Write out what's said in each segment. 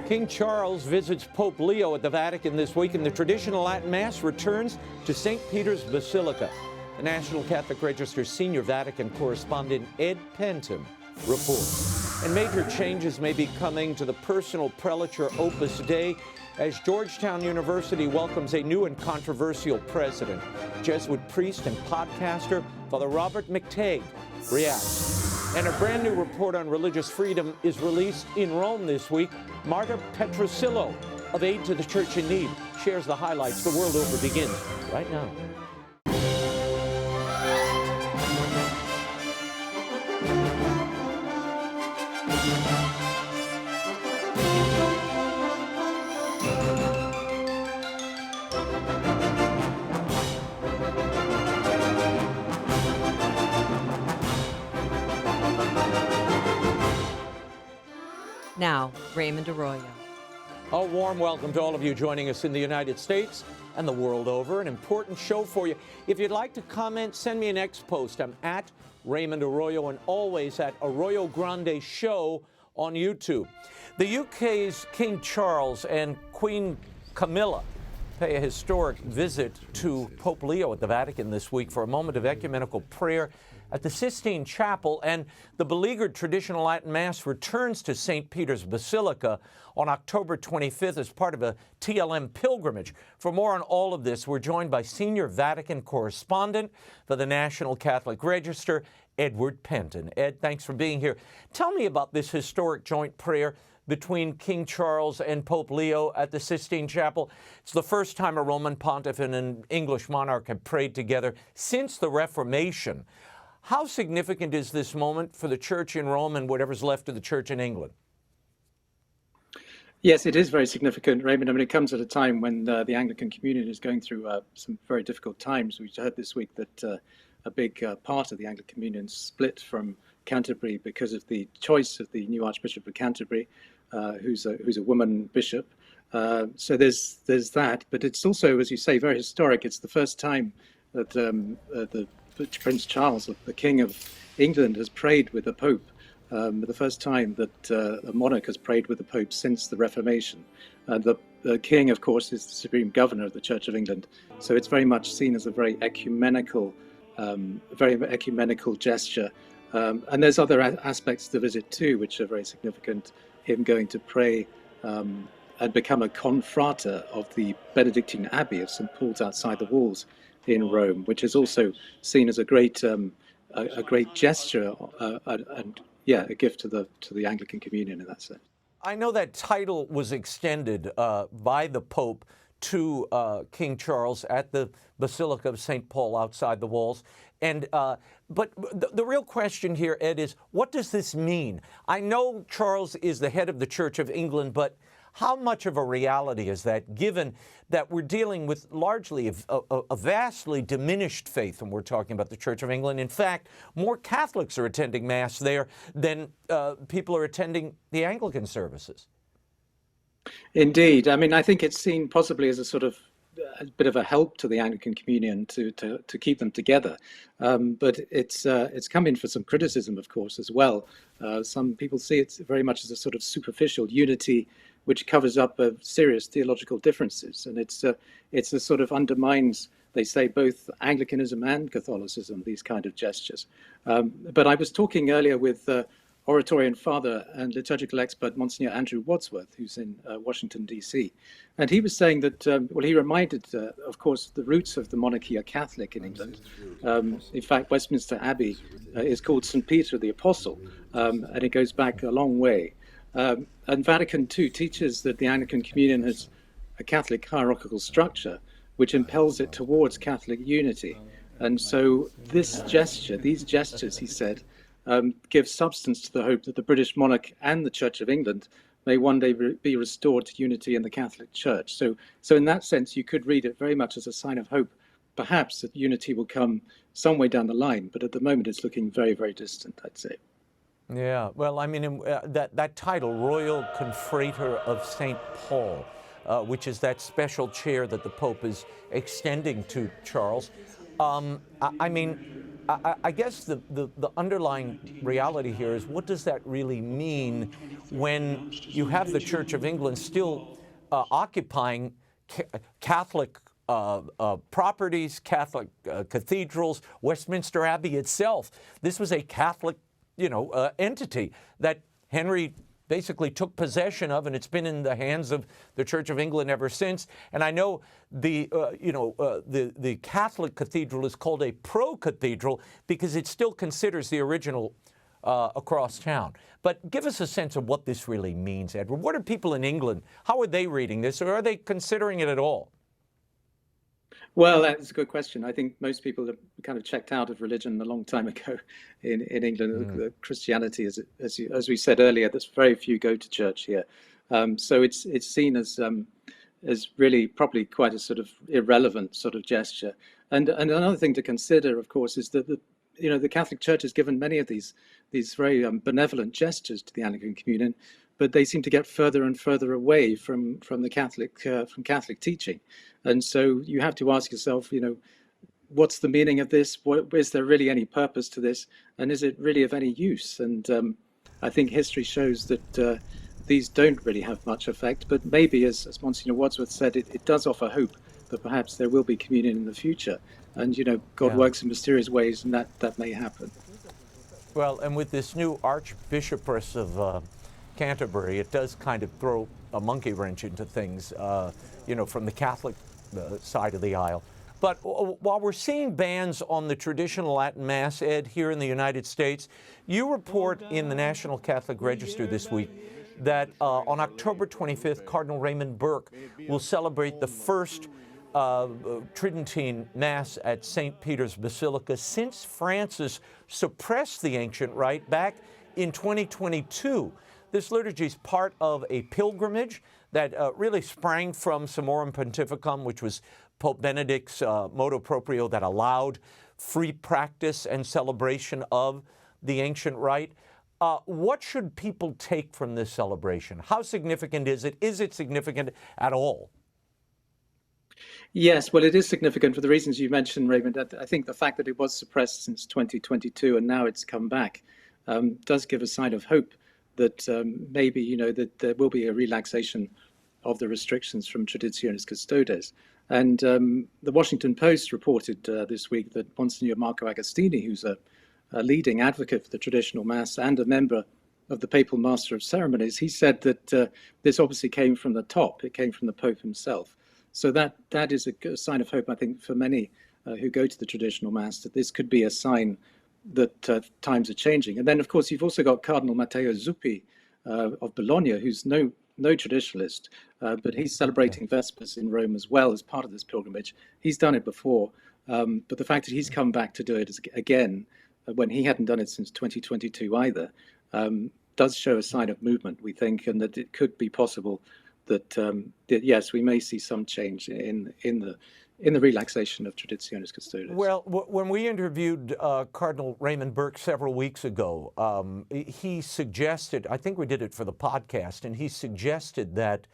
King Charles visits Pope Leo at the Vatican this week, and the traditional Latin Mass returns to St. Peter's Basilica. The National Catholic Register's senior Vatican correspondent Ed Pentin reports. And major changes may be coming to the personal prelature Opus Dei as Georgetown University welcomes a new and controversial president. Jesuit priest and podcaster Father Robert McTeigue reacts. And a brand new report on religious freedom is released in Rome this week. Marta Petrosillo of Aid to the Church in Need shares the highlights. The World Over begins right now. Now, Raymond Arroyo. A warm welcome to all of you joining us in the United States and the world over. An important show for you. If you'd like to comment, send me an X post. I'm at Raymond Arroyo and always at Arroyo Grande Show on YouTube. The UK's King Charles and Queen Camilla pay a historic visit to Pope Leo at the Vatican this week for a moment of ecumenical prayer at the Sistine Chapel, and the beleaguered traditional Latin Mass returns to St. Peter's Basilica on October 25th as part of a TLM pilgrimage. For more on all of this, we're joined by senior Vatican correspondent for the National Catholic Register, Edward Pentin. Ed, thanks for being here. Tell me about this historic joint prayer between King Charles and Pope Leo at the Sistine Chapel. It's the first time a Roman pontiff and an English monarch have prayed together since the Reformation. How significant is this moment for the Church in Rome and whatever's left of the Church in England? Yes, it is very significant, Raymond. I mean, it comes at a time when the Anglican communion is going through some very difficult times. We heard this week that a big part of the Anglican communion split from Canterbury because of the choice of the new Archbishop of Canterbury, who's a woman bishop. So there's that, but it's also, as you say, very historic. It's the first time that Prince Charles, the King of England, has prayed with the Pope. The first time that a monarch has prayed with the Pope since the Reformation. The King, of course, is the supreme governor of the Church of England. So it's very much seen as a very ecumenical gesture. And there's other aspects to the visit too, which are very significant. Him going to pray and become a confrater of the Benedictine Abbey of St. Paul's outside the walls in Rome, which is also seen as a great gesture and a gift to the Anglican Communion in that sense. I know that title was extended by the Pope to King Charles at the Basilica of St. Paul outside the walls. And but the real question here, Ed, is what does this mean? I know Charles is the head of the Church of England, but how much of a reality is that, given that we're dealing with largely a vastly diminished faith when we're talking about the Church of England? In fact, more Catholics are attending Mass there than people are attending the Anglican services. Indeed. I mean, I think it's seen possibly as a bit of a help to the Anglican Communion to keep them together. But it's come in for some criticism, of course, as well. Some people see it very much as a sort of superficial unity which covers up serious theological differences. And it's a sort of undermines, they say, both Anglicanism and Catholicism, these kind of gestures. But I was talking earlier with Oratorian Father and liturgical expert Monsignor Andrew Wadsworth, who's in Washington, D.C. And he was saying that, he reminded, of course, the roots of the monarchy are Catholic in England. In fact, Westminster Abbey is called St. Peter the Apostle, and it goes back a long way. And Vatican II teaches that the Anglican Communion has a Catholic hierarchical structure which impels it towards Catholic unity. And so these gestures, he said, give substance to the hope that the British monarch and the Church of England may one day be restored to unity in the Catholic Church. So in that sense, you could read it very much as a sign of hope, perhaps that unity will come some way down the line, but at the moment it's looking very, very distant, I'd say. Yeah, well, I mean, that title, Royal Confrater of St. Paul, which is that special chair that the Pope is extending to Charles. I mean, I guess the underlying reality here is, what does that really mean when you have the Church of England still occupying Catholic properties, Catholic cathedrals, Westminster Abbey itself? This was a Catholic, entity that Henry basically took possession of, and it's been in the hands of the Church of England ever since. And I know the Catholic cathedral is called a pro-cathedral because it still considers the original across town. But give us a sense of what this really means, Edward. What are people in England, how are they reading this, or are they considering it at all? Well, that's a good question. I think most people have kind of checked out of religion a long time ago in England. Christianity, as we said earlier, there's very few go to church here. So it's seen as really probably quite a sort of irrelevant sort of gesture. And another thing to consider, of course, is that the Catholic Church has given many of these very benevolent gestures to the Anglican Communion, but they seem to get further and further away from Catholic teaching. And so you have to ask yourself, what's the meaning of this? Is there really any purpose to this? And is it really of any use? And I think history shows that these don't really have much effect. But maybe, as Monsignor Wadsworth said, it does offer hope that perhaps there will be communion in the future. And, God works in mysterious ways, and that may happen. Well, and with this new Archbishopric of Canterbury, it does kind of throw a monkey wrench into things, from the Catholic side of the aisle. But while we're seeing bans on the traditional Latin Mass, Ed, here in the United States, you report in the National Catholic Register this week that on October 25th, Cardinal Raymond Burke will celebrate the first Tridentine Mass at St. Peter's Basilica since Francis suppressed the ancient rite back in 2022. This liturgy is part of a pilgrimage that really sprang from Summorum Pontificum, which was Pope Benedict's motu proprio that allowed free practice and celebration of the ancient rite. What should people take from this celebration? How significant is it? Is it significant at all? Yes, well, it is significant for the reasons you mentioned, Raymond. I think the fact that it was suppressed since 2022 and now it's come back does give a sign of hope that maybe, that there will be a relaxation of the restrictions from Traditionis Custodes. And the Washington Post reported this week that Monsignor Marco Agostini, who's a leading advocate for the traditional Mass and a member of the Papal Master of Ceremonies, he said that this obviously came from the top. It came from the Pope himself. So that is a sign of hope, I think, for many who go to the traditional Mass, that this could be a sign that times are changing. And then, of course, you've also got Cardinal Matteo Zuppi of Bologna, who's no traditionalist, but he's celebrating Vespers in Rome as well as part of this pilgrimage. He's done it before, but the fact that he's come back to do it again, when he hadn't done it since 2022 either, does show a sign of movement, we think, and that it could be possible that yes, we may see some change in the relaxation of Traditionis Custodes. Well, when we interviewed Cardinal Raymond Burke several weeks ago, he suggested, I think we did it for the podcast, and he suggested that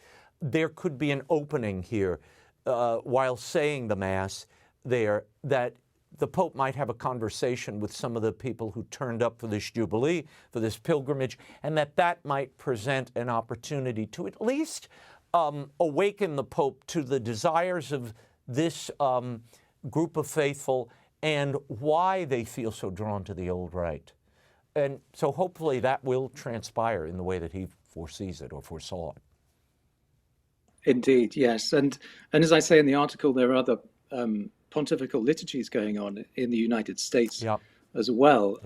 there could be an opening here while saying the Mass there, that the Pope might have a conversation with some of the people who turned up for this Jubilee, for this pilgrimage, and that might present an opportunity to at least awaken the Pope to the desires of this group of faithful and why they feel so drawn to the old rite. And so hopefully that will transpire in the way that he foresees it or foresaw it. Indeed, yes. And as I say in the article, there are other pontifical liturgies going on in the United States as well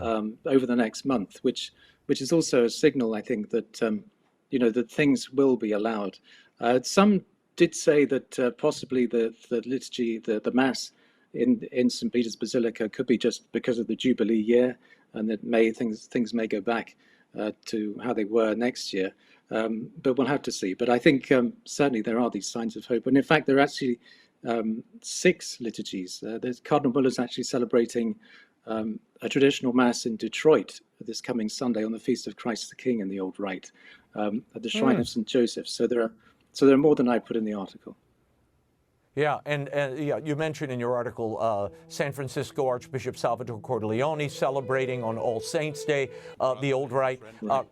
over the next month, which is also a signal, I think, that that things will be allowed. Some did say that possibly the liturgy, the Mass in St. Peter's Basilica could be just because of the Jubilee year, and that things may go back to how they were next year. But we'll have to see. But I think certainly there are these signs of hope. And in fact, there are actually 6 liturgies. There's Cardinal Muller's actually celebrating a traditional Mass in Detroit this coming Sunday on the Feast of Christ the King in the Old Rite at the Shrine of St. Joseph. So there are more than I put in the article. Yeah, and yeah, you mentioned in your article San Francisco Archbishop Salvatore Cordileone celebrating on All Saints' Day, the old Rite,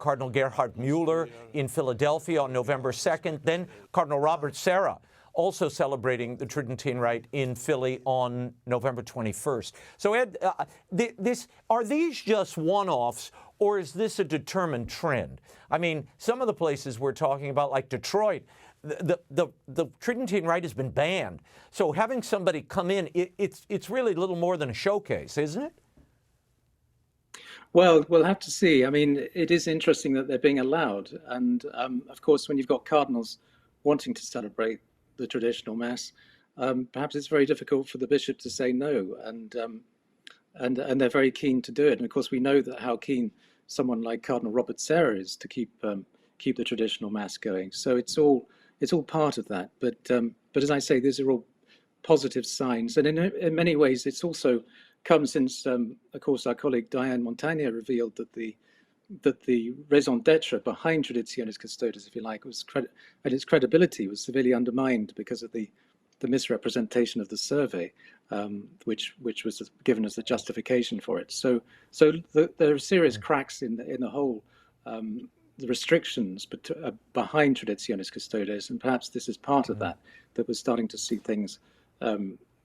Cardinal Gerhard Mueller in Philadelphia on November 2nd, then Cardinal Robert Serra also celebrating the Tridentine Rite in Philly on November 21st. So, Ed, are these just one-offs, or is this a determined trend? I mean, some of the places we're talking about, like Detroit, the Tridentine Rite has been banned. So having somebody come in, it's really little more than a showcase, isn't it? Well, we'll have to see. I mean, it is interesting that they're being allowed. And of course, when you've got cardinals wanting to celebrate the traditional Mass, perhaps it's very difficult for the bishop to say no. And they're very keen to do it. And of course, we know that how keen someone like Cardinal Robert Serra is to keep the traditional Mass going. So it's all part of that. But as I say, these are all positive signs. And in many ways, it's also come since, of course, our colleague Diane Montagna revealed that the raison d'etre behind Traditionis Custodes, if you like, and its credibility was severely undermined because of the misrepresentation of the survey, which was given as the justification for it. So there are serious cracks in the whole the restrictions behind Traditionis Custodes, and perhaps this is part of that we're starting to see things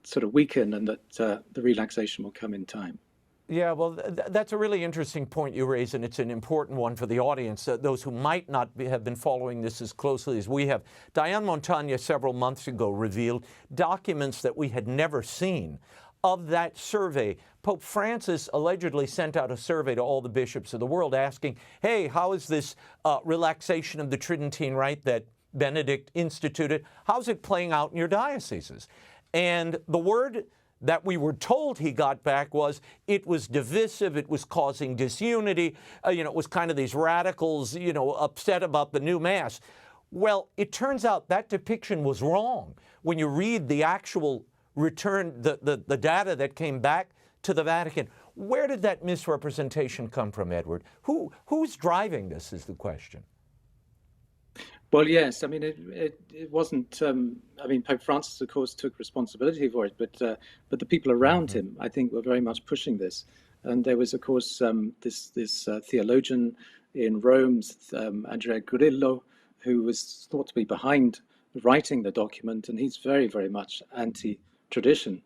sort of weaken, and that the relaxation will come in time. Yeah, well, that's a really interesting point you raise, and it's an important one for the audience, those who might not have been following this as closely as we have. Diane Montagna several months ago revealed documents that we had never seen of that survey. Pope Francis allegedly sent out a survey to all the bishops of the world asking, hey, how is this relaxation of the Tridentine Rite that Benedict instituted, how's it playing out in your dioceses? And the word that we were told he got back was it was divisive, it was causing disunity, it was kind of these radicals, upset about the new Mass. Well, it turns out that depiction was wrong. When you read the actual return, the data that came back to the Vatican, where did that misrepresentation come from, Edward? Who's driving this is the question. Well, yes. I mean, it wasn't. Pope Francis, of course, took responsibility for it, but the people around him, I think, were very much pushing this. And there was, of course, this theologian in Rome, Andrea Gurillo, who was thought to be behind writing the document, and he's very, very much anti-tradition.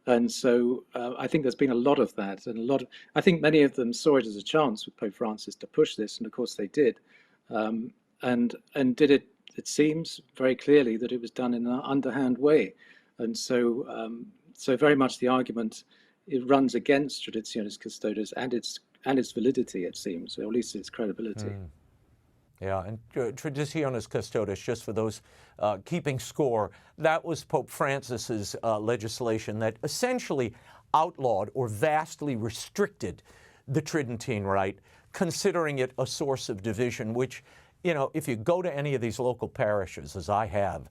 And so I think there's been a lot of that, and I think many of them saw it as a chance with Pope Francis to push this, and of course they did. And did it seems very clearly that it was done in an underhand way. And so very much the argument, it runs against Traditionis Custodes and its validity, it seems, or at least its credibility. Yeah, and Traditionis Custodes, just for those keeping score, that was Pope Francis's legislation that essentially outlawed or vastly restricted the Tridentine Rite, considering it a source of division, which, if you go to any of these local parishes, as I have,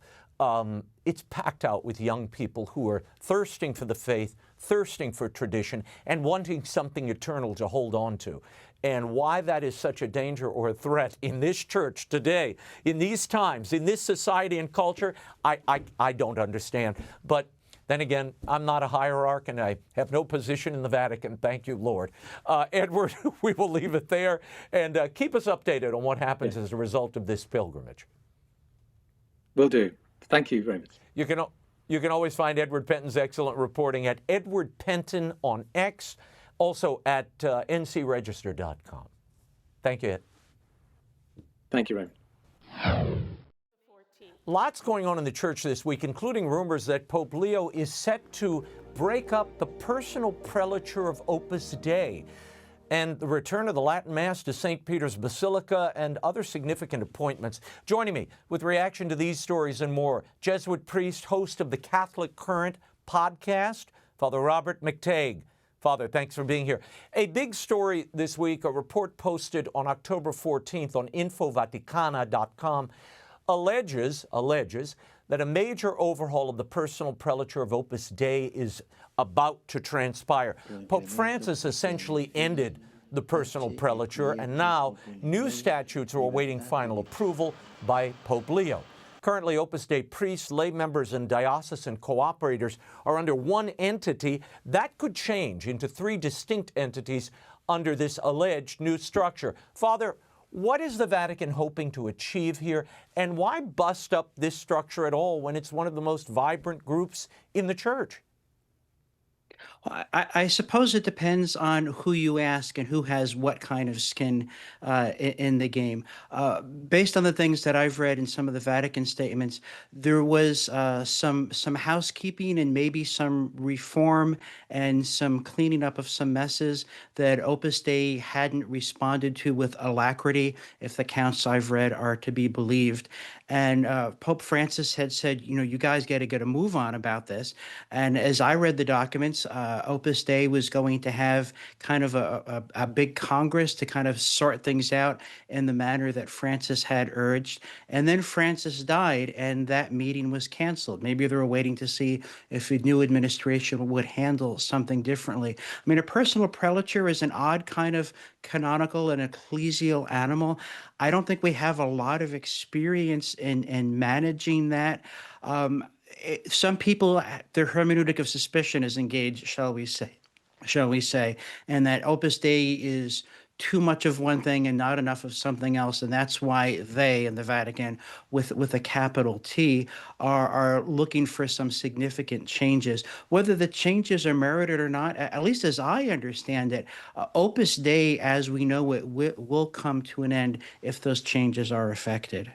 it's packed out with young people who are thirsting for the faith, thirsting for tradition, and wanting something eternal to hold on to. And why that is such a danger or a threat in this church today, in these times, in this society and culture, I don't understand. But then again, I'm not a hierarch, and I have no position in the Vatican. Thank you, Lord. Edward, we will leave it there, and keep us updated on what happens as a result of this pilgrimage. Will do. Thank you very much. You can always find Edward Pentin's excellent reporting at Edward Pentin on X, also at ncregister.com. Thank you, Ed. Thank you, Raymond. Lots going on in the church this week, including rumors that Pope Leo is set to break up the personal prelature of Opus Dei, and the return of the Latin Mass to St. Peter's Basilica and other significant appointments. Joining me with reaction to these stories and more, Jesuit priest, host of the Catholic Current podcast, Father Robert McTeigue. Father, thanks for being here. A big story this week, a report posted on October 14th on infovaticana.com, alleges that a major overhaul of the personal prelature of Opus Dei is about to transpire. Pope Francis essentially ended the personal prelature, and now new statutes are awaiting final approval by Pope Leo. Currently, Opus Dei priests, lay members, and diocesan cooperators are under one entity. That could change into 3 distinct entities under this alleged new structure. Father, what is the Vatican hoping to achieve here, and why bust up this structure at all when it's one of the most vibrant groups in the Church? I suppose it depends on who you ask and who has what kind of skin in the game. Based on the things that I've read in some of the Vatican statements, there was some housekeeping and maybe some reform and some cleaning up of some messes that Opus Dei hadn't responded to with alacrity, if the accounts I've read are to be believed. And Pope Francis had said, you guys got to get a move on about this. And as I read the documents, Opus Dei was going to have kind of a big Congress to kind of sort things out in the manner that Francis had urged. And then Francis died, and that meeting was canceled. Maybe they were waiting to see if a new administration would handle something differently. I mean, a personal prelature is an odd kind of canonical and ecclesial animal. I don't think we have a lot of experience in managing that. Some people, their hermeneutic of suspicion is engaged, shall we say, and that Opus Dei is too much of one thing and not enough of something else, and that's why they in the Vatican, with a capital T, are looking for some significant changes. Whether the changes are merited or not, at least as I understand it, Opus Dei, as we know it, will come to an end if those changes are effected.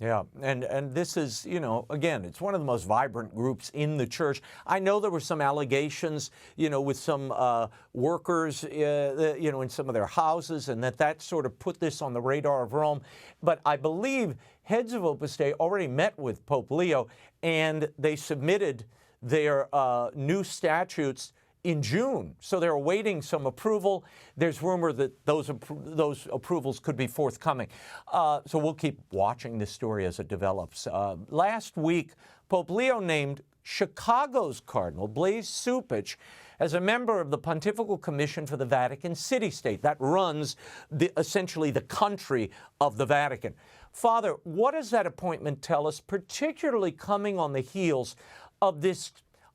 Yeah, and this is, again, it's one of the most vibrant groups in the Church. I know there were some allegations, with some workers, in some of their houses, and that sort of put this on the radar of Rome. But I believe heads of Opus Dei already met with Pope Leo, and they submitted their new statutes in June. So they're awaiting some approval. There's rumor that those approvals could be forthcoming. So we'll keep watching this story as it develops. Last week, Pope Leo named Chicago's Cardinal, Blase Cupich, as a member of the Pontifical Commission for the Vatican City-State. That runs essentially the country of the Vatican. Father, what does that appointment tell us, particularly coming on the heels of this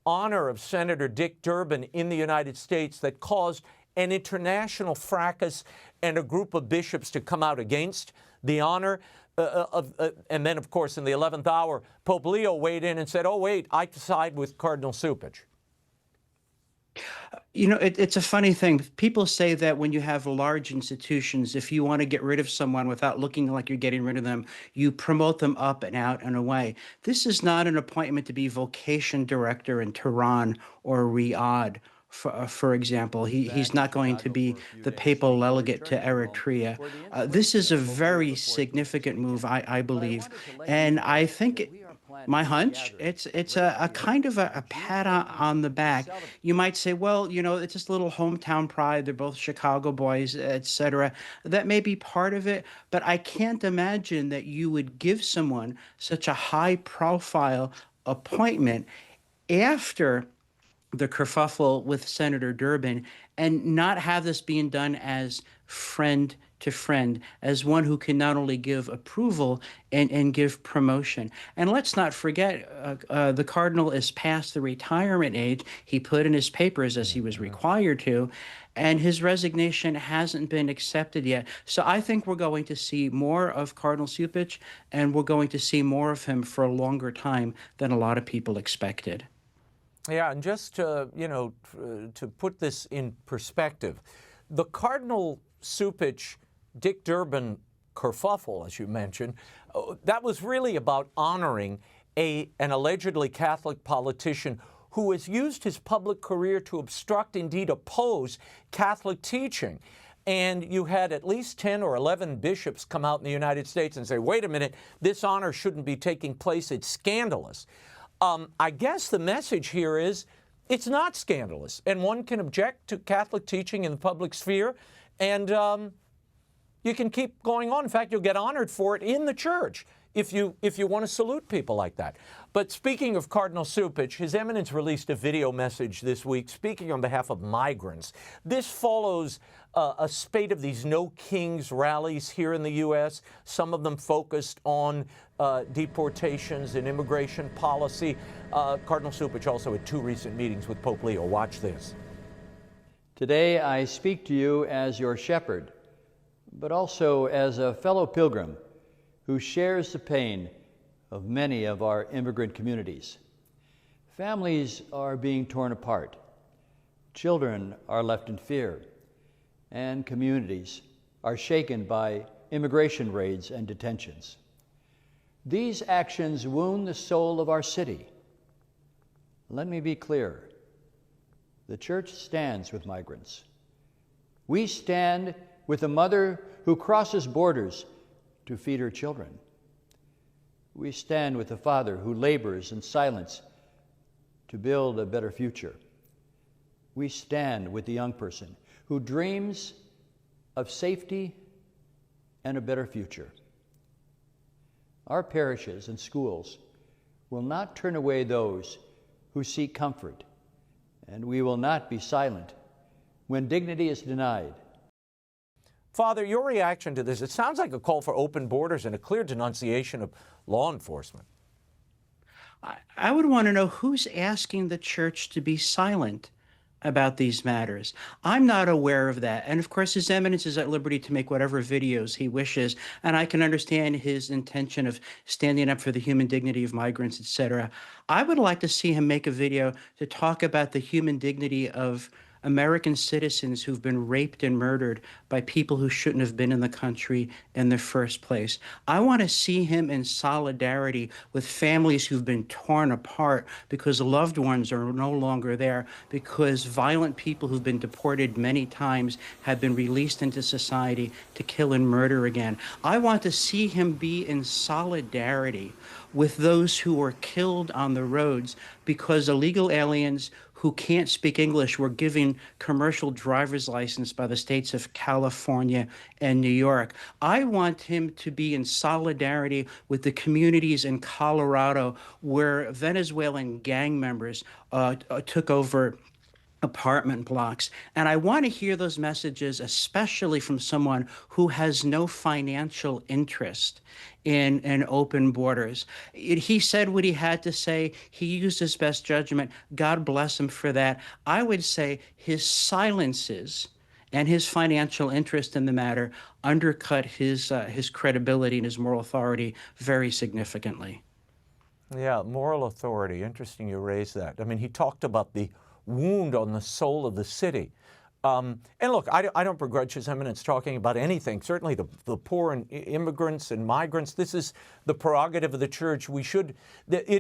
honor of Senator Dick Durbin in the United States that caused an international fracas and a group of bishops to come out against the honor? And then, of course, in the 11th hour, Pope Leo weighed in and said, oh, wait, I side with Cardinal Cupich. It's a funny thing. People say that when you have large institutions, if you want to get rid of someone without looking like you're getting rid of them, you promote them up and out and away. This is not an appointment to be vocation director in Tehran or Riyadh. For example, he's not going to be the papal delegate to Eritrea. This is a very significant move, I believe. And I think my hunch, it's a kind of a pat on the back. You might say, well, it's just a little hometown pride. They're both Chicago boys, etc. That may be part of it, but I can't imagine that you would give someone such a high-profile appointment after the kerfuffle with Senator Durbin and not have this being done as friend to friend, as one who can not only give approval and give promotion. And let's not forget, the Cardinal is past the retirement age. He put in his papers as he was required to, and his resignation hasn't been accepted yet. So I think we're going to see more of Cardinal Cupich, and we're going to see more of him for a longer time than a lot of people expected. Yeah, and just to put this in perspective, the Cardinal Cupich, Dick Durbin kerfuffle, as you mentioned, that was really about honoring an allegedly Catholic politician who has used his public career to obstruct, indeed oppose, Catholic teaching. And you had at least 10 or 11 bishops come out in the United States and say, wait a minute, this honor shouldn't be taking place, it's scandalous. I guess the message here is it's not scandalous, and one can object to Catholic teaching in the public sphere, and you can keep going on. In fact, you'll get honored for it in the church if you want to salute people like that. But speaking of Cardinal Cupich, His Eminence released a video message this week speaking on behalf of migrants. This follows a spate of these No Kings rallies here in the U.S., some of them focused on deportations and immigration policy. Cardinal Cupich also had 2 recent meetings with Pope Leo. Watch this. Today I speak to you as your shepherd, but also as a fellow pilgrim who shares the pain of many of our immigrant communities. Families are being torn apart, children are left in fear, and communities are shaken by immigration raids and detentions. These actions wound the soul of our city. Let me be clear. The Church stands with migrants. We stand with a mother who crosses borders to feed her children. We stand with a father who labors in silence to build a better future. We stand with the young person who dreams of safety and a better future. Our parishes and schools will not turn away those who seek comfort, and we will not be silent when dignity is denied. Father, your reaction to this, it sounds like a call for open borders and a clear denunciation of law enforcement. I would want to know who's asking the church to be silent about these matters. I'm not aware of that. And of course, His Eminence is at liberty to make whatever videos he wishes. And I can understand his intention of standing up for the human dignity of migrants, etc. I would like to see him make a video to talk about the human dignity of American citizens who've been raped and murdered by people who shouldn't have been in the country in the first place. I want to see him in solidarity with families who've been torn apart because loved ones are no longer there, because violent people who've been deported many times have been released into society to kill and murder again. I want to see him be in solidarity with those who were killed on the roads because illegal aliens who can't speak English were given commercial driver's license by the states of California and New York. I want him to be in solidarity with the communities in Colorado where Venezuelan gang members took over apartment blocks. And I want to hear those messages, especially from someone who has no financial interest in open borders. He said what he had to say. He used his best judgment. God bless him for that. I would say his silences and his financial interest in the matter undercut his credibility and his moral authority very significantly. Yeah, moral authority. Interesting you raised that. I mean, he talked about the wound on the soul of the city. And look, I don't begrudge His Eminence talking about anything, certainly the poor and immigrants and migrants. This is the prerogative of the church. It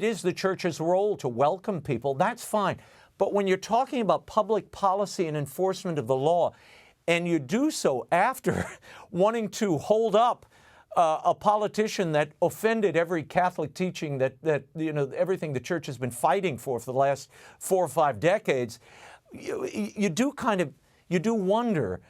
is the church's role to welcome people. That's fine. But when you're talking about public policy and enforcement of the law, and you do so after wanting to hold up a politician that offended every Catholic teaching that everything the church has been fighting for the last 4 or 5 decades, you do wonder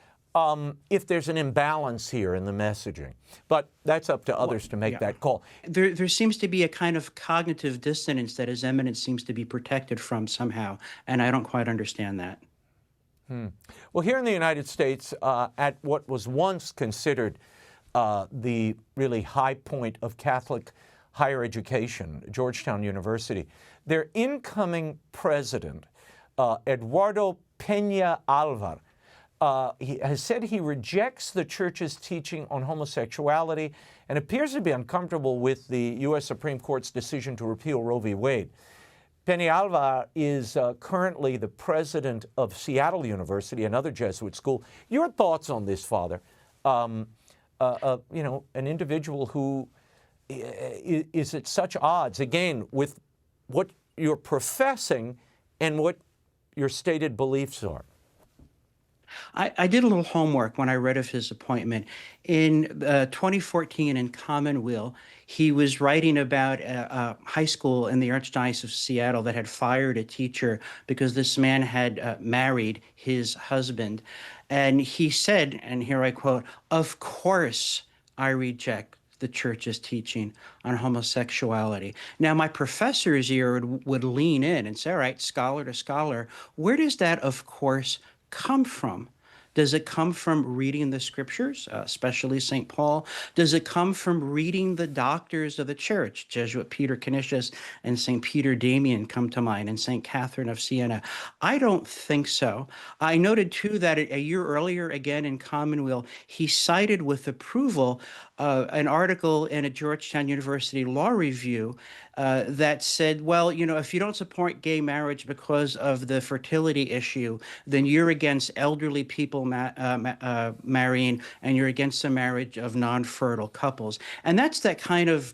if there's an imbalance here in the messaging. But that's up to others to make that call. There seems to be a kind of cognitive dissonance that His Eminence seems to be protected from somehow, and I don't quite understand that. Well, here in the United States, at what was once considered the really high point of Catholic higher education, Georgetown University, their incoming president, Eduardo Peña Alvar, he has said he rejects the church's teaching on homosexuality and appears to be uncomfortable with the U.S. Supreme Court's decision to repeal Roe v. Wade. Peña Alvar is currently the president of Seattle University, another Jesuit school. Your thoughts on this, Father? An individual who is at such odds, again, with what you're professing and what your stated beliefs are. I did a little homework when I read of his appointment. In 2014 in Commonweal, he was writing about a high school in the Archdiocese of Seattle that had fired a teacher because this man had married his husband. And he said, and here I quote, "Of course I reject the church's teaching on homosexuality." Now, my professors here would lean in and say, all right, scholar to scholar, where does that of course come from? Does it come from reading the scriptures, especially St. Paul? Does it come from reading the doctors of the church? Jesuit Peter Canisius and St. Peter Damian come to mind, and St. Catherine of Siena. I don't think so. I noted, too, that a year earlier, again in Commonweal, he cited with approval an article in a Georgetown University Law Review that said, well, you know, if you don't support gay marriage because of the fertility issue, then you're against elderly people marrying, and you're against the marriage of non-fertile couples. And that's that kind of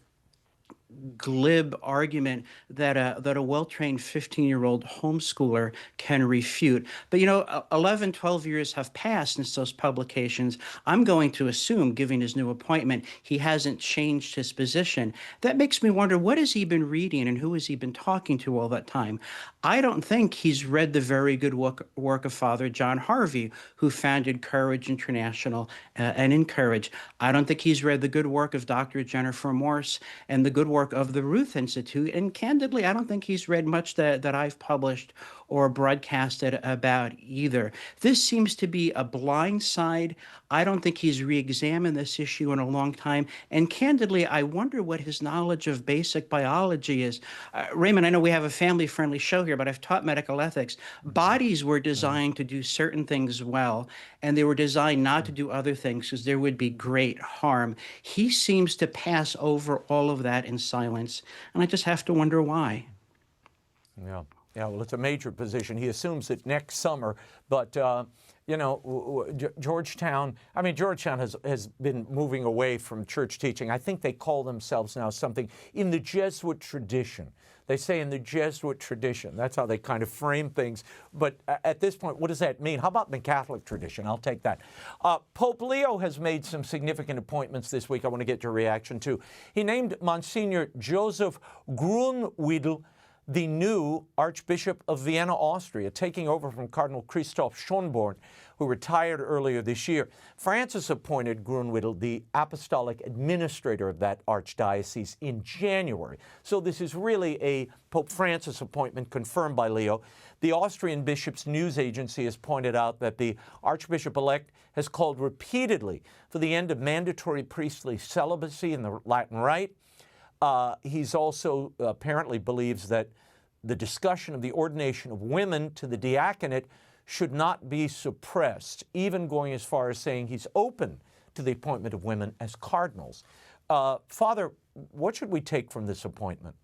glib argument that a well-trained 15-year-old homeschooler can refute. But, you know, 11, 12 years have passed since those publications. I'm going to assume, given his new appointment, he hasn't changed his position. That makes me wonder, what has he been reading and who has he been talking to all that time? I don't think he's read the very good work of Father John Harvey, who founded Courage International and Encourage. I don't think he's read the good work of Dr. Jennifer Morse and the good work of the Ruth Institute. And candidly, I don't think he's read much that I've published or broadcasted about either. This seems to be a blind side. I don't think he's re-examined this issue in a long time. And candidly, I wonder what his knowledge of basic biology is. Raymond, I know we have a family-friendly show here, but I've taught medical ethics. Bodies were designed to do certain things well, and they were designed not to do other things because there would be great harm. He seems to pass over all of that in silence, and I just have to wonder why. Yeah. Yeah, well, it's a major position. He assumes it next summer, but, you know, Georgetown has been moving away from church teaching. I think they call themselves now something in the Jesuit tradition. They say in the Jesuit tradition. That's how they kind of frame things. But at this point, what does that mean? How about the Catholic tradition? I'll take that. Pope Leo has made some significant appointments this week I want to get your reaction to. He named Monsignor Joseph Grunwedel the new Archbishop of Vienna, Austria, taking over from Cardinal Christoph Schönborn, who retired earlier this year. Francis appointed Grunwedel the apostolic administrator of that archdiocese in January. So this is really a Pope Francis appointment confirmed by Leo. The Austrian Bishops' News Agency has pointed out that the Archbishop-elect has called repeatedly for the end of mandatory priestly celibacy in the Latin Rite. He's also apparently believes that the discussion of the ordination of women to the diaconate should not be suppressed, even going as far as saying he's open to the appointment of women as cardinals. Father, what should we take from this appointment?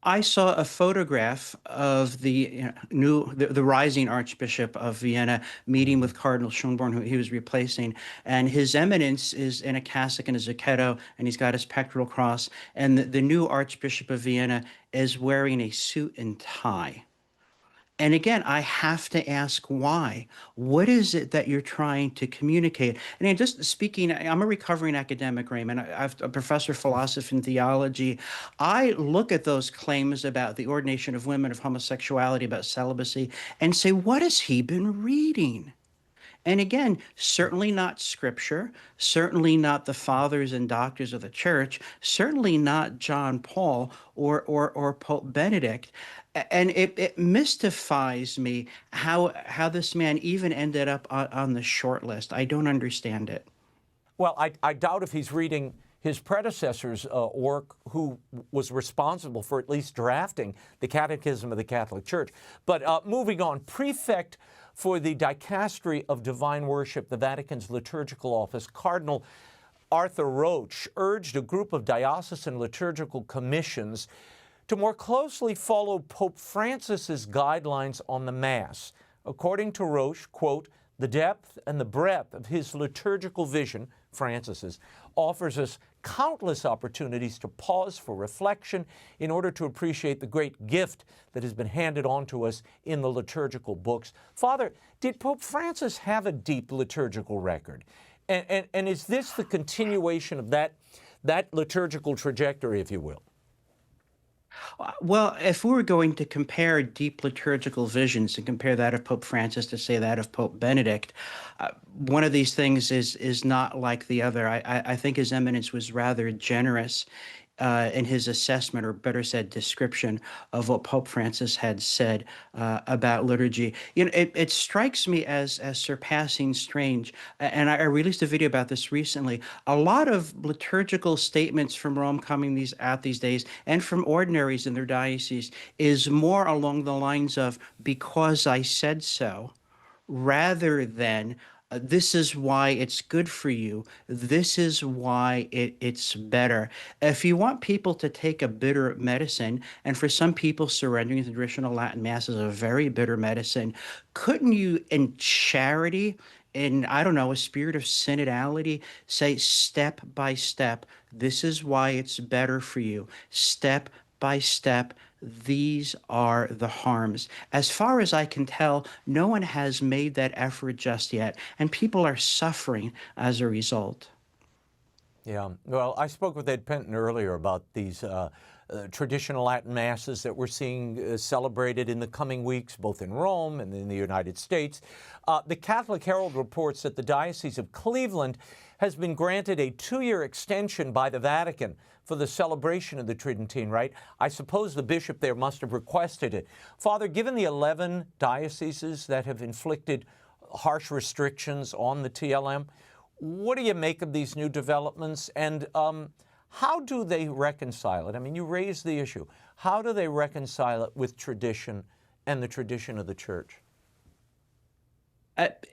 I saw a photograph of the the rising Archbishop of Vienna meeting with Cardinal Schönborn, who he was replacing, and His Eminence is in a cassock and a zucchetto, and he's got his pectoral cross, and the new Archbishop of Vienna is wearing a suit and tie. And again, I have to ask why. What is it that you're trying to communicate? And just speaking, I'm a recovering academic, Raymond. I'm a professor of philosophy and theology. I look at those claims about the ordination of women, of homosexuality, about celibacy, and say, what has he been reading? And again, certainly not scripture, certainly not the fathers and doctors of the church, certainly not John Paul or Pope Benedict. And it mystifies me how this man even ended up on the short list. I don't understand it. Well, I doubt if he's reading his predecessor's work, who was responsible for at least drafting the Catechism of the Catholic Church. But moving on, prefect for the Dicastery of Divine Worship, the Vatican's liturgical office, Cardinal Arthur Roche, urged a group of diocesan liturgical commissions to more closely follow Pope Francis's guidelines on the Mass. According to Roche, quote, the depth and the breadth of his liturgical vision, Francis's, offers us countless opportunities to pause for reflection in order to appreciate the great gift that has been handed on to us in the liturgical books. Father, did Pope Francis have a deep liturgical record? And is this the continuation of that liturgical trajectory, if you will? Well, if we were going to compare deep liturgical visions and compare that of Pope Francis to, say, that of Pope Benedict, one of these things is not like the other. I think His Eminence was rather generous in his assessment, or better said, description of what Pope Francis had said about liturgy. It strikes me as surpassing strange, and I released a video about this recently. A lot of liturgical statements from Rome coming out these days, and from ordinaries in their diocese, is more along the lines of "because I said so," rather than this is why it's good for you. This is why it's better. If you want people to take a bitter medicine, and for some people, surrendering to the traditional Latin Mass is a very bitter medicine, couldn't you, in charity, in, I don't know, a spirit of synodality, say step by step, this is why it's better for you. Step by step, these are the harms. As far as I can tell, no one has made that effort just yet, and people are suffering as a result. Yeah, well, I spoke with Ed Pentin earlier about these traditional Latin Masses that we're seeing celebrated in the coming weeks, both in Rome and in the United States. The Catholic Herald reports that the Diocese of Cleveland has been granted a 2-year extension by the Vatican for the celebration of the Tridentine Rite. I suppose the bishop there must have requested it. Father, given the 11 dioceses that have inflicted harsh restrictions on the TLM, what do you make of these new developments, and how do they reconcile it? I mean, you raised the issue. How do they reconcile it with tradition and the tradition of the Church?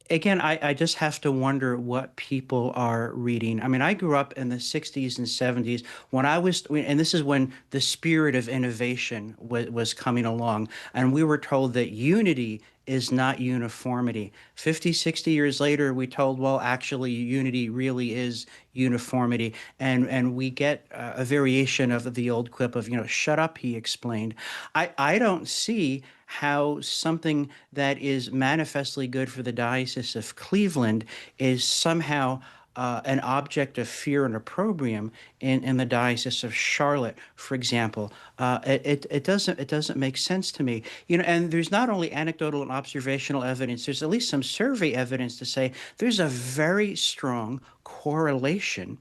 Again, I just have to wonder what people are reading. I mean, I grew up in the 60s and 70s when and this is when the spirit of innovation was coming along, and we were told that unity is not uniformity. 50, 60 years later, we told, well, actually, unity really is uniformity. And we get a variation of the old quip of, shut up, he explained. I don't see how something that is manifestly good for the Diocese of Cleveland is somehow an object of fear and opprobrium in the Diocese of Charlotte, for example. It doesn't make sense to me. And there's not only anecdotal and observational evidence, there's at least some survey evidence to say there's a very strong correlation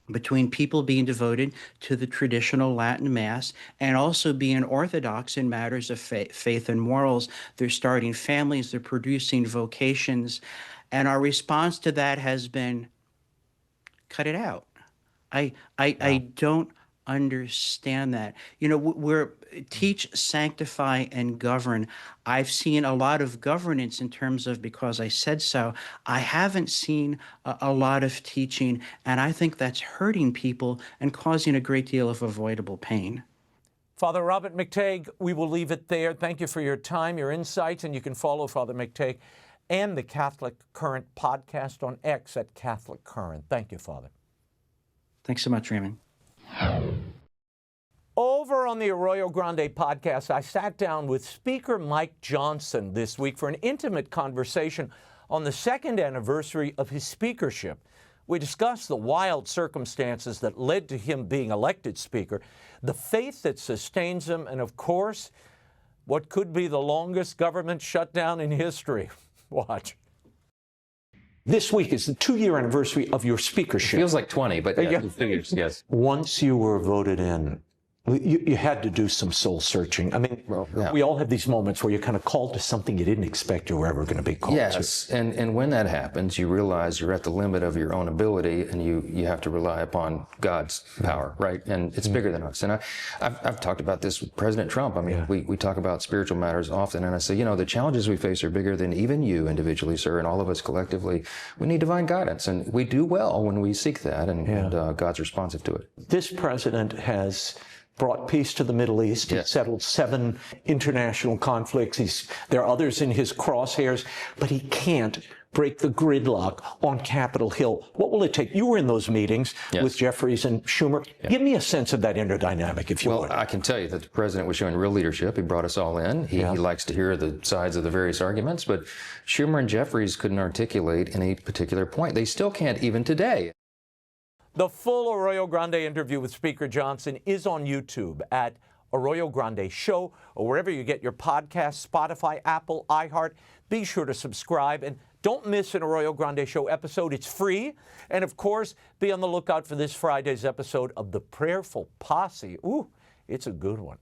between people being devoted to the traditional Latin Mass and also being orthodox in matters of faith and morals. They're starting families, they're producing vocations, and our response to that has been, cut it out. I don't understand that. We're teach, sanctify, and govern. I've seen a lot of governance in terms of because I said so. I haven't seen a lot of teaching, and I think that's hurting people and causing a great deal of avoidable pain. Father Robert McTeigue, we will leave it there. Thank you for your time, your insights, and you can follow Father McTeigue and the Catholic Current podcast on X at Catholic Current. Thank you, Father. Thanks so much, Raymond. Over on the Arroyo Grande podcast, I sat down with Speaker Mike Johnson this week for an intimate conversation on the second anniversary of his speakership. We discussed the wild circumstances that led to him being elected Speaker, the faith that sustains him, and of course, what could be the longest government shutdown in history. Watch. This week is the 2-year anniversary of your speakership. It feels like 20, but yeah, 2 years, yes. Once you were voted in, you had to do some soul searching. I mean, we all have these moments where you're kind of called to something you didn't expect you were ever going to be called to. Yes, and when that happens, you realize you're at the limit of your own ability, and you have to rely upon God's power, right? And it's bigger than us. And I've talked about this with President Trump. I mean, we talk about spiritual matters often, and I say, the challenges we face are bigger than even you individually, sir, and all of us collectively. We need divine guidance, and we do well when we seek that, and God's responsive to it. This president has brought peace to the Middle East. He settled 7 international conflicts. There are others in his crosshairs, but he can't break the gridlock on Capitol Hill. What will it take? You were in those meetings with Jeffries and Schumer. Give me a sense of that interdynamic, if you would. Well, I can tell you that the president was showing real leadership. He brought us all in. He likes to hear the sides of the various arguments, but Schumer and Jeffries couldn't articulate any particular point. They still can't even today. The full Arroyo Grande interview with Speaker Johnson is on YouTube at Arroyo Grande Show, or wherever you get your podcasts, Spotify, Apple, iHeart. Be sure to subscribe and don't miss an Arroyo Grande Show episode. It's free. And of course, be on the lookout for this Friday's episode of The Prayerful Posse. Ooh, it's a good one.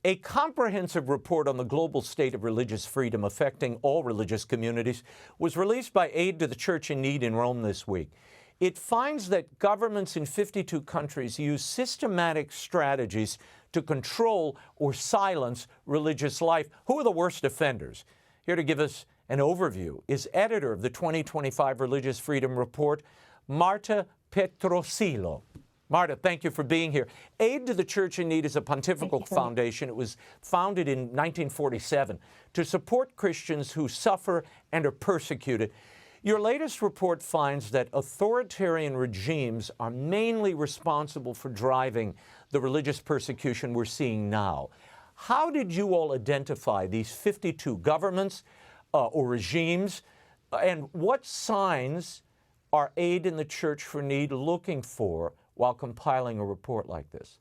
A comprehensive report on the global state of religious freedom affecting all religious communities was released by Aid to the Church in Need in Rome this week. It finds that governments in 52 countries use systematic strategies to control or silence religious life. Who are the worst offenders? Here to give us an overview is editor of the 2025 Religious Freedom Report, Marta Petrosillo. Marta, thank you for being here. Aid to the Church in Need is a pontifical foundation. It was founded in 1947 to support Christians who suffer and are persecuted. Your latest report finds that authoritarian regimes are mainly responsible for driving the religious persecution we're seeing now. How did you all identify these 52 governments or regimes, and what signs are Aid in the Church for Need looking for while compiling a report like this?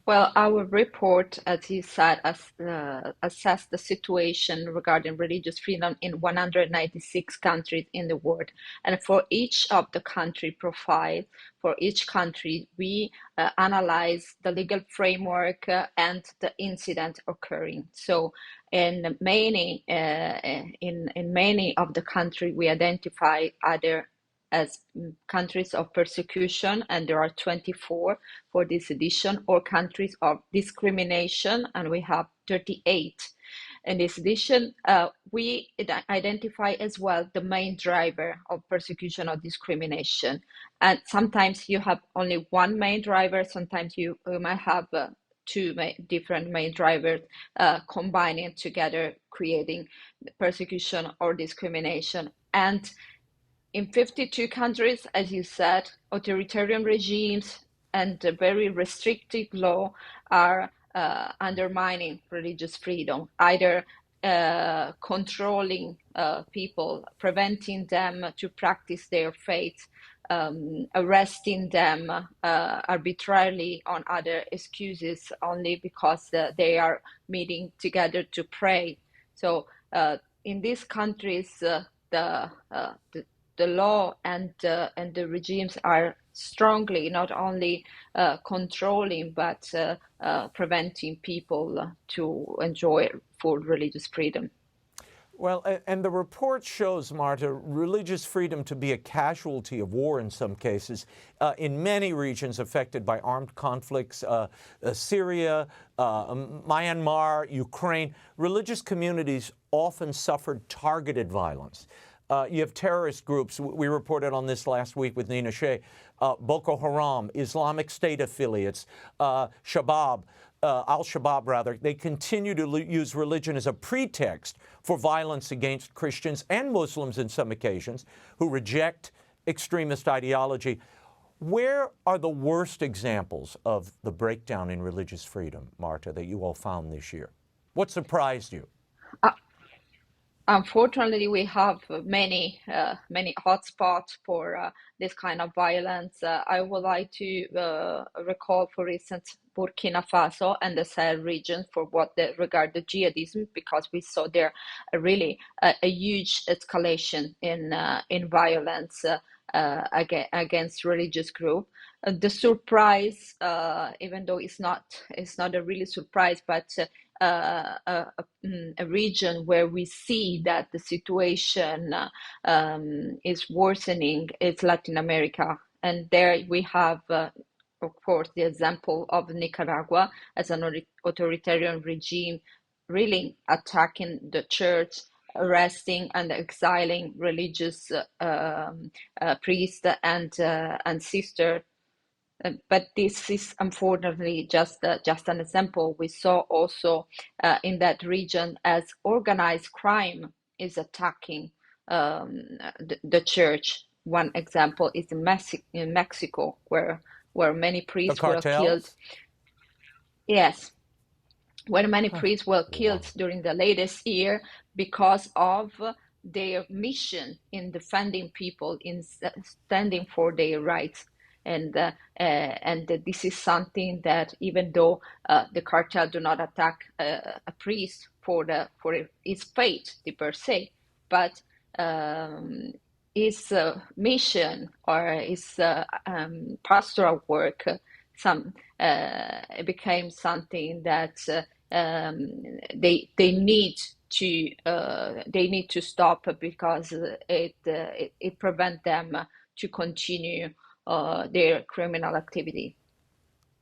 Well, our report, as you said, assessed the situation regarding religious freedom in 196 countries in the world. And for each of the country profiles, for each country, we analyze the legal framework and the incident occurring. So in many of the countries, we identify either as countries of persecution, and there are 24 for this edition, or countries of discrimination, and we have 38. In this edition, we identify as well the main driver of persecution or discrimination. And sometimes you have only one main driver, sometimes you might have two different main drivers combining together, creating persecution or discrimination. And in 52 countries, as you said, authoritarian regimes and very restrictive law are undermining religious freedom, either controlling people, preventing them to practice their faith, arresting them arbitrarily on other excuses only because they are meeting together to pray. So in these countries, the law and the regimes are strongly not only controlling but preventing people to enjoy full religious freedom. Well, and the report shows, Marta, religious freedom to be a casualty of war in some cases. In many regions affected by armed conflicts, Syria, Myanmar, Ukraine, religious communities often suffered targeted violence. You have terrorist groups. We reported on this last week with Nina Shea. Boko Haram, Islamic State affiliates, Al-Shabaab, they continue to use religion as a pretext for violence against Christians and Muslims in some occasions who reject extremist ideology. Where are the worst examples of the breakdown in religious freedom, Marta, that you all found this year? What surprised you? Unfortunately, we have many hotspots for this kind of violence. I would like to recall, for instance, Burkina Faso and the Sahel region for what they regard the jihadism, because we saw there really a huge escalation in violence against religious group. The surprise, even though it's not a really surprise, but a region where we see that the situation is worsening is Latin America. And there we have, of course, the example of Nicaragua as an authoritarian regime really attacking the church, arresting and exiling religious priests and sisters. But this is unfortunately just an example. We saw also in that region as organized crime is attacking the church. One example is in Mexico, where many priests were killed. Yes, where many priests were killed during the latest year because of their mission in defending people, in standing for their rights. and this is something that, even though the cartel do not attack a priest for his faith per se, but his mission or his pastoral work, it became something that they need to stop, because it prevents them to continue their criminal activity.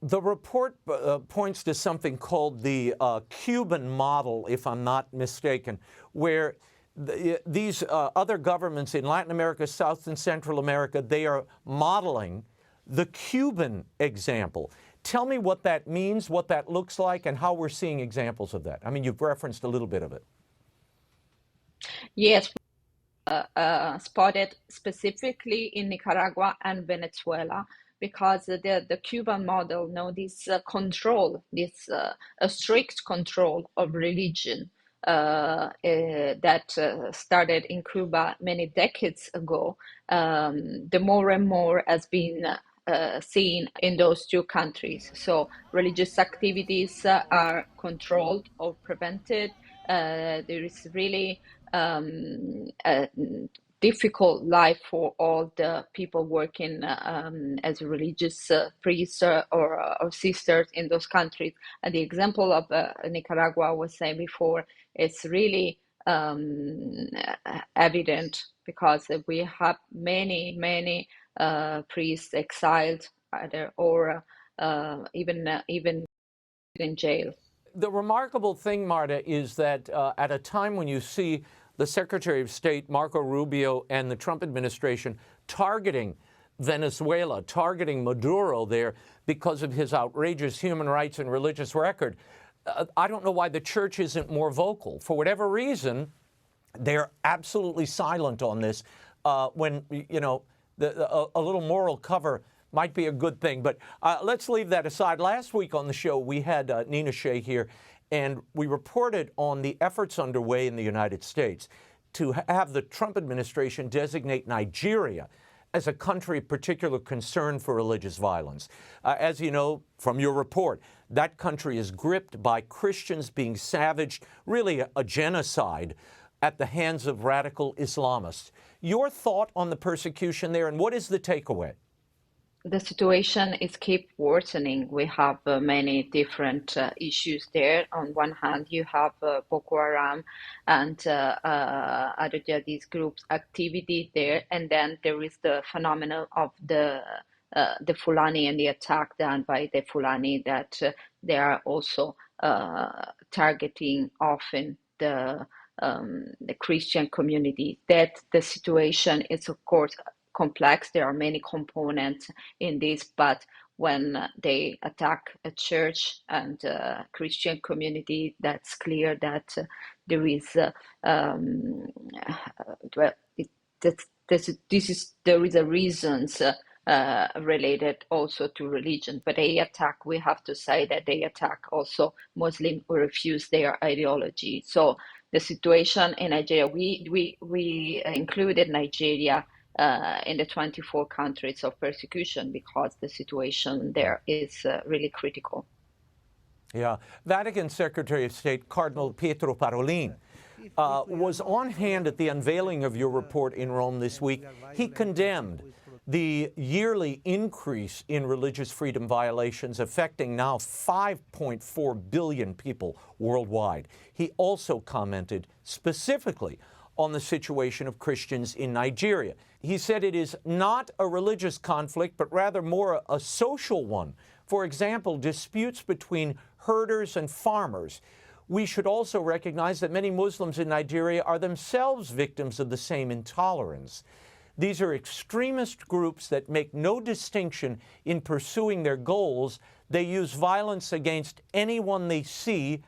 The report points to something called the Cuban model, if I'm not mistaken, where these other governments in Latin America, South and Central America, they are modeling the Cuban example. Tell me what that means, what that looks like, and how we're seeing examples of that. I mean, you've referenced a little bit of it. Yes, spotted specifically in Nicaragua and Venezuela, because the Cuban model, this control, this a strict control of religion that started in Cuba many decades ago, the more and more has been seen in those two countries. So religious activities are controlled or prevented. There is really a difficult life for all the people working as religious priests or sisters in those countries. And the example of Nicaragua I was saying before, it's really evident, because we have many priests exiled either or even in jail. The remarkable thing, Marta, is that at a time when you see the Secretary of State, Marco Rubio, and the Trump administration targeting Venezuela, targeting Maduro there because of his outrageous human rights and religious record, I don't know why the church isn't more vocal. For whatever reason, they're absolutely silent on this when, a little moral cover might be a good thing. But let's leave that aside. Last week on the show, we had Nina Shea here, and we reported on the efforts underway in the United States to have the Trump administration designate Nigeria as a country of particular concern for religious violence. As you know from your report, that country is gripped by Christians being savaged, really a genocide at the hands of radical Islamists. Your thought on the persecution there, and what is the takeaway? The situation is keep worsening. We have many different issues there. On one hand, you have Boko Haram and other jihadist groups' activity there, and then there is the phenomenon of the Fulani and the attack done by the Fulani, that they are also targeting often the Christian community. That the situation is, of course, complex. There are many components in this, but when they attack a church and a Christian community, that's clear that there is there is a reasons related also to religion. But they attack, we have to say that they attack also Muslims who refuse their ideology. So the situation in Nigeria, we included Nigeria in the 24 countries of persecution, because the situation there is really critical. Yeah. Vatican Secretary of State Cardinal Pietro Parolin was on hand at the unveiling of your report in Rome this week. He condemned the yearly increase in religious freedom violations affecting now 5.4 billion people worldwide. He also commented specifically on the situation of Christians in Nigeria. He said it is not a religious conflict, but rather more a social one. For example, disputes between herders and farmers. We should also recognize that many Muslims in Nigeria are themselves victims of the same intolerance. These are extremist groups that make no distinction in pursuing their goals. They use violence against anyone they see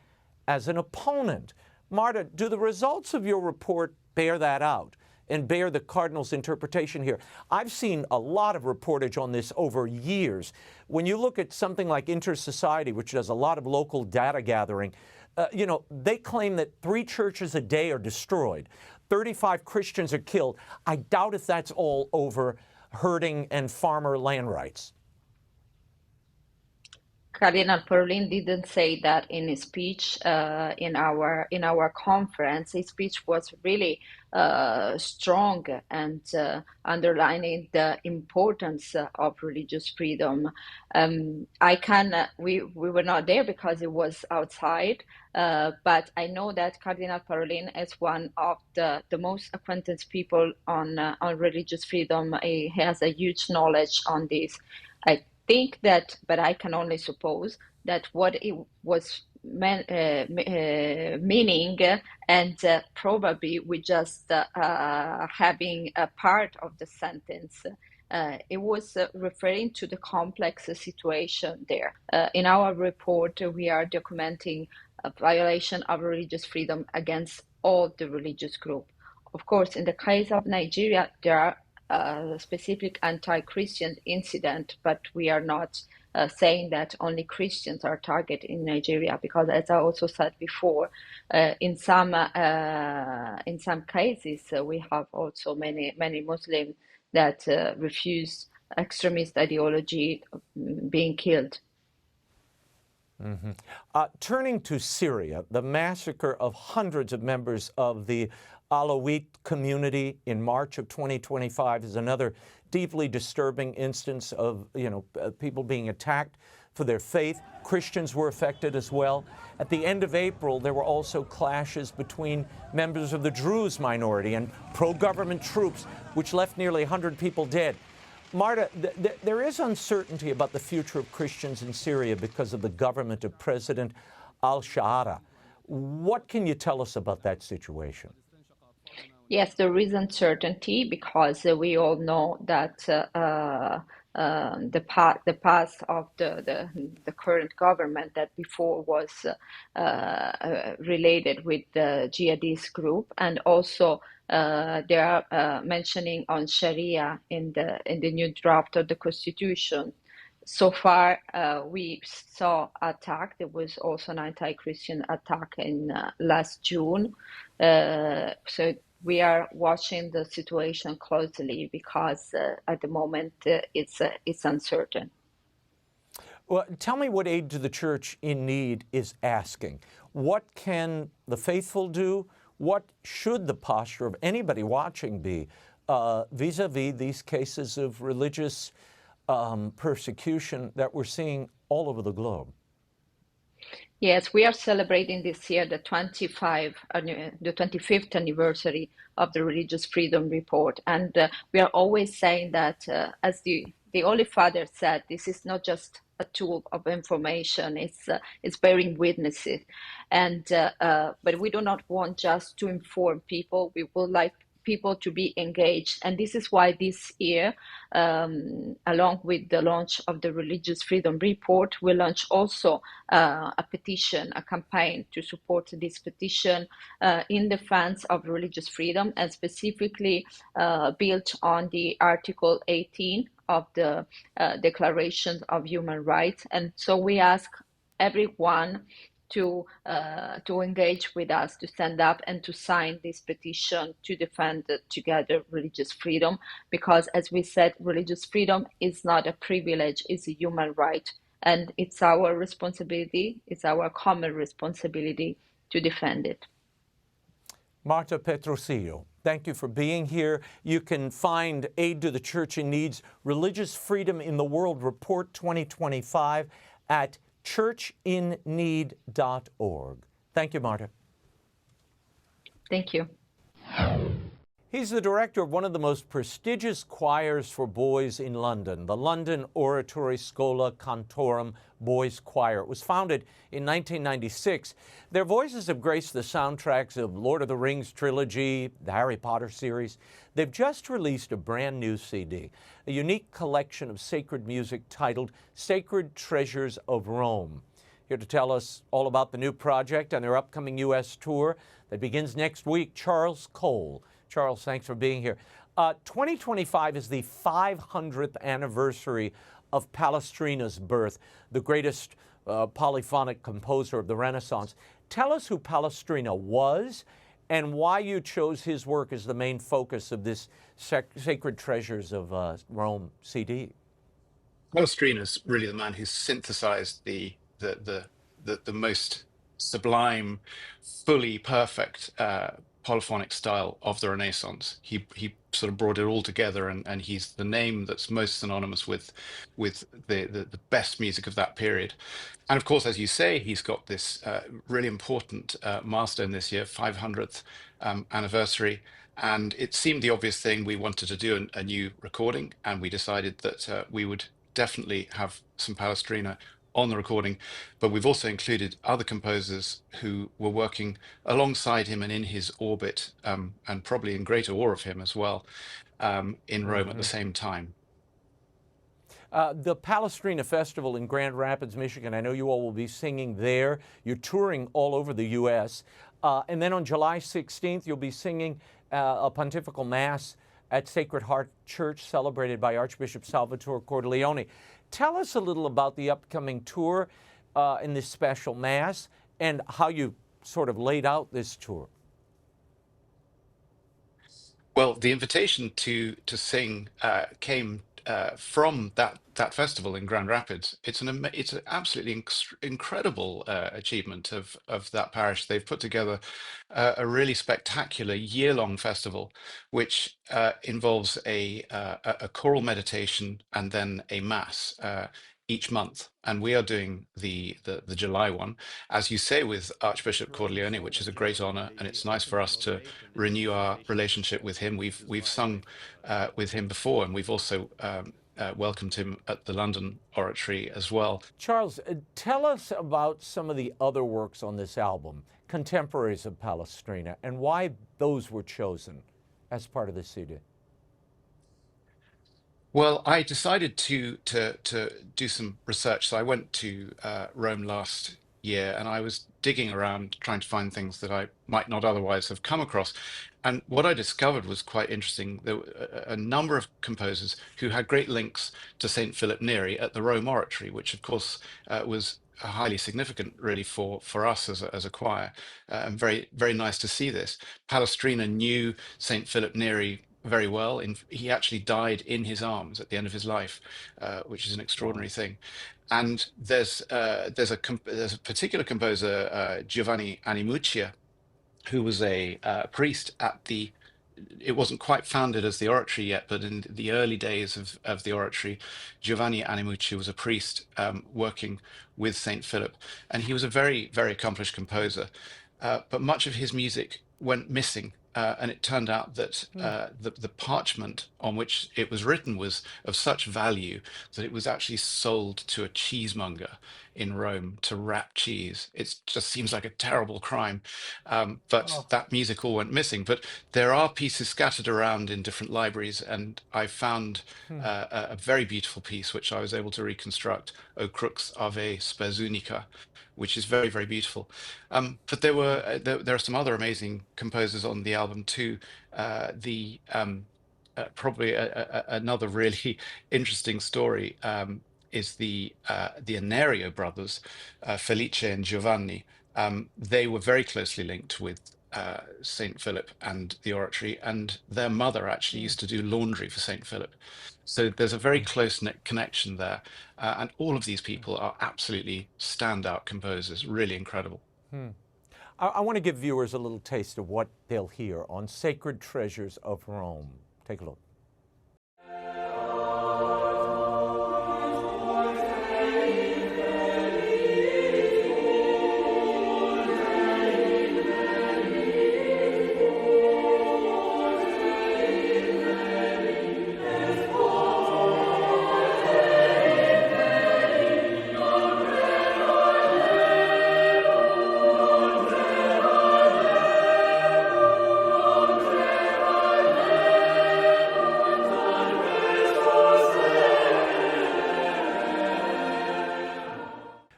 as an opponent. Marta, do the results of your report bear that out and bear the Cardinal's interpretation here? I've seen a lot of reportage on this over years. When you look at something like Intersociety, which does a lot of local data gathering, they claim that 3 churches a day are destroyed. 35 Christians are killed. I doubt if that's all over herding and farmer land rights? Cardinal Parolin didn't say that in his speech in our conference. His speech was really strong and underlining the importance of religious freedom. We were not there because it was outside, but I know that Cardinal Parolin is one of the most acquainted people on religious freedom. He has a huge knowledge on this. I think that, but I can only suppose that what it was meaning, and probably we just having a part of the sentence. It was referring to the complex situation there. In our report, we are documenting a violation of religious freedom against all the religious groups. Of course, in the case of Nigeria, there are specific anti-Christian incident, but we are not saying that only Christians are targeted in Nigeria, because as I also said before, in some cases we have also many Muslims that refuse extremist ideology being killed. Mm-hmm. Turning to Syria, the massacre of hundreds of members of the Alawite community in March of 2025 is another deeply disturbing instance of, people being attacked for their faith. Christians were affected as well. At the end of April, there were also clashes between members of the Druze minority and pro-government troops, which left nearly 100 people dead. Marta, there is uncertainty about the future of Christians in Syria because of the government of President al-Shara. What can you tell us about that situation? Yes, there is uncertainty because we all know that the past of the current government that before was related with the jihadist group, and also they are mentioning on Sharia in the new draft of the constitution. So far, we saw attack. There was also an anti-Christian attack in last June. So we are watching the situation closely because at the moment it's uncertain. Well, tell me what Aid to the Church in Need is asking. What can the faithful do? What should the posture of anybody watching be vis-a-vis these cases of religious persecution that we're seeing all over the globe? Yes, we are celebrating this year the 25th anniversary of the Religious Freedom Report. And we are always saying that, as the Holy Father said, this is not just a tool of information, it's bearing witnesses. And but we do not want just to inform people. We would like people to be engaged. And this is why this year, along with the launch of the Religious Freedom Report, we launch also a petition, a campaign to support this petition in defense of religious freedom, and specifically built on the Article 18 of the Declaration of Human Rights. And so we ask everyone to engage with us, to stand up and to sign this petition to defend together religious freedom, because as we said, religious freedom is not a privilege, it's a human right, and it's our responsibility, it's our common responsibility to defend it. Marta Petrosillo, thank you for being here. You can find Aid to the Church in Need's Religious Freedom in the World Report 2025 at churchinneed.org. Thank you, Marta. Thank you. He's the director of one of the most prestigious choirs for boys in London, the London Oratory Schola Cantorum Boys Choir. It was founded in 1996. Their voices have graced the soundtracks of Lord of the Rings trilogy, the Harry Potter series. They've just released a brand new CD, a unique collection of sacred music titled Sacred Treasures of Rome. Here to tell us all about the new project and their upcoming U.S. tour that begins next week, Charles Cole. Charles, thanks for being here. 2025 is the 500th anniversary of Palestrina's birth, the greatest polyphonic composer of the Renaissance. Tell us who Palestrina was and why you chose his work as the main focus of this Sacred Treasures of Rome CD. Palestrina's really the man who synthesized the most sublime, fully perfect polyphonic style of the Renaissance. He sort of brought it all together, and he's the name that's most synonymous with the best music of that period. And of course, as you say, he's got this really important milestone this year, 500th anniversary. And it seemed the obvious thing. We wanted to do a new recording, and we decided that we would definitely have some Palestrina on the recording, but we've also included other composers who were working alongside him and in his orbit, and probably in greater awe of him as well, in Rome at the same time. The Palestrina Festival in Grand Rapids, Michigan, I know you all will be singing there. You're touring all over the U.S. And then on July 16th, you'll be singing a pontifical mass at Sacred Heart Church, celebrated by Archbishop Salvatore Cordileone. Tell us a little about the upcoming tour in this special mass and how you sort of laid out this tour. Well, the invitation to sing came from that festival in Grand Rapids. It's an absolutely incredible achievement of that parish. They've put together a really spectacular year-long festival, which involves a choral meditation and then a mass each month. And we are doing the July one, as you say, with Archbishop Cordileone, which is a great honor, and it's nice for us to renew our relationship with him. We've sung with him before, and we've also welcomed him at the London Oratory as well. Charles, tell us about some of the other works on this album, contemporaries of Palestrina, and why those were chosen as part of the CD. Well, I decided to do some research. So I went to Rome last year, and I was digging around trying to find things that I might not otherwise have come across. And what I discovered was quite interesting. There were a number of composers who had great links to St. Philip Neri at the Rome Oratory, which of course was highly significant really for us as a choir, and very, very nice to see this. Palestrina knew St. Philip Neri very well. He actually died in his arms at the end of his life, which is an extraordinary thing. And there's a particular composer, Giovanni Animuccia, who was a priest at the. It wasn't quite founded as the oratory yet, but in the early days of the oratory, Giovanni Animucci was a priest working with St. Philip, and he was a very, very accomplished composer. But much of his music went missing. And it turned out that the parchment on which it was written was of such value that it was actually sold to a cheesemonger in Rome to wrap cheese. It just seems like a terrible crime, but that music all went missing. But there are pieces scattered around in different libraries, and I found a very beautiful piece which I was able to reconstruct, O Crux Ave Spes Unica, which is very, very beautiful. But there are some other amazing composers on the album too. Probably another really interesting story is the Anerio brothers, Felice and Giovanni. They were very closely linked with St. Philip and the oratory, and their mother actually used to do laundry for St. Philip. So there's a very close connection there. And all of these people are absolutely standout composers, really incredible. I want to give viewers a little taste of what they'll hear on Sacred Treasures of Rome. Take a look.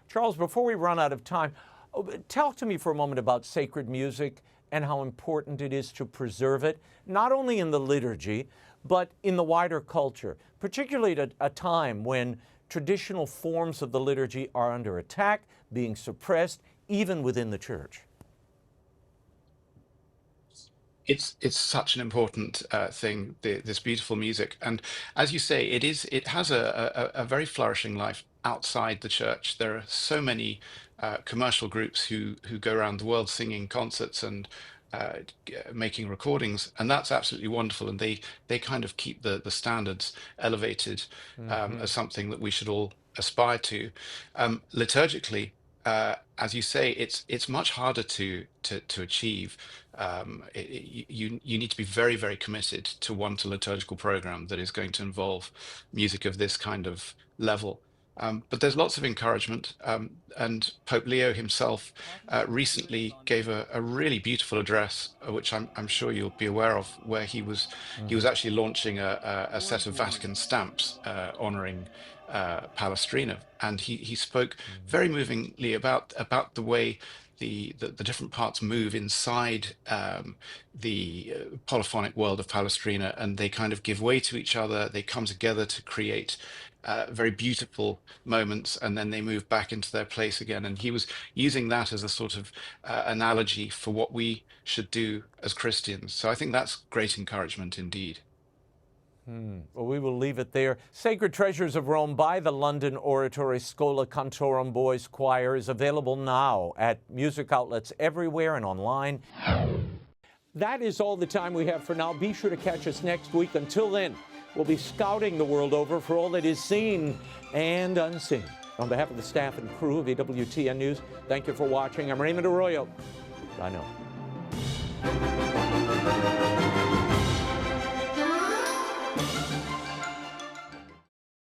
Charles, before we run out of time, talk to me for a moment about sacred music and how important it is to preserve it, not only in the liturgy, but in the wider culture, particularly at a time when traditional forms of the liturgy are under attack, being suppressed, even within the church. It's such an important thing, this beautiful music, and as you say, it has a very flourishing life outside the church. There are so many commercial groups who go around the world singing concerts and making recordings, and that's absolutely wonderful. And they kind of keep the standards elevated as something that we should all aspire to. Liturgically, as you say, it's much harder to achieve. You need to be very, very committed to want a liturgical program that is going to involve music of this kind of level. But there's lots of encouragement, and Pope Leo himself recently gave a really beautiful address, which I'm sure you'll be aware of, where he was actually launching a set of Vatican stamps honoring Palestrina, and he spoke very movingly about the way the different parts move inside the polyphonic world of Palestrina, and they kind of give way to each other. They come together to create very beautiful moments, and then they move back into their place again. And he was using that as a sort of analogy for what we should do as Christians. So I think that's great encouragement indeed. Well, we will leave it there. Sacred Treasures of Rome by the London Oratory Schola Cantorum Boys Choir is available now at music outlets everywhere and online. That is all the time we have for now. Be sure to catch us next week. Until then, we'll be scouting the world over for all that is seen and unseen. On behalf of the staff and crew of EWTN News, thank you for watching. I'm Raymond Arroyo. Bye now.